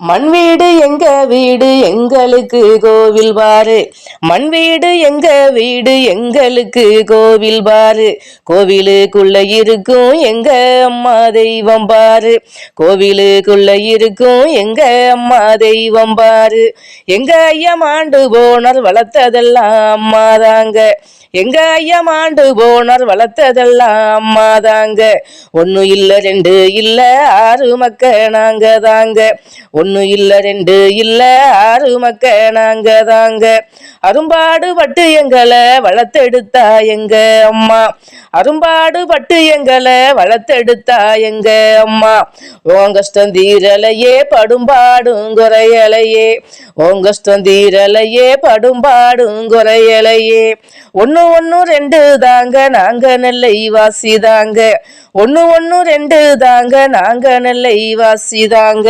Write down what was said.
மண் வீடு எங்க வீடு எங்களுக்கு கோவில் பாரு, மண் வீடு எங்க வீடு எங்களுக்கு கோவில் பாரு, கோவிலுக்குள்ள இருக்கும் எங்க அம்மா தெய்வம் பாரு, கோவிலுக்குள்ள இருக்கும் எங்க அம்மா தெய்வம் பாரு. எங்க ஐயா மாண்டு போனார் வளர்த்ததெல்லாம் அம்மாதாங்க, எங்க ஐயா மாண்டு போனார் வளர்த்ததெல்லாம் அம்மாதாங்க. ஒன்னு இல்ல ரெண்டு இல்ல ஆறு மக்க நாங்க தாங்க, ஒன்னு இல்ல ரெண்டு இல்ல ஆறு மக்க நாங்க தாங்க. அரும்பாடு பட்டு எங்களை வளர்த்தெடுத்தா எங்க அம்மா, அரும்பாடு பட்டு எங்களை வளர்த்தெடுத்தா எங்க அம்மா. உன் கஷ்டம் தீரலையே படும்பாடும் குறையலையே, உன் கஷ்டம் தீரலையே படும்பாடும் குறையலையே. ஒன்னு ஒன்னு ரெண்டு தாங்க நாங்க நெல்லை வாசி தாங்க, ஒன்னு ஒன்னு ரெண்டு தாங்க நாங்க நெல்லை வாசி தாங்க.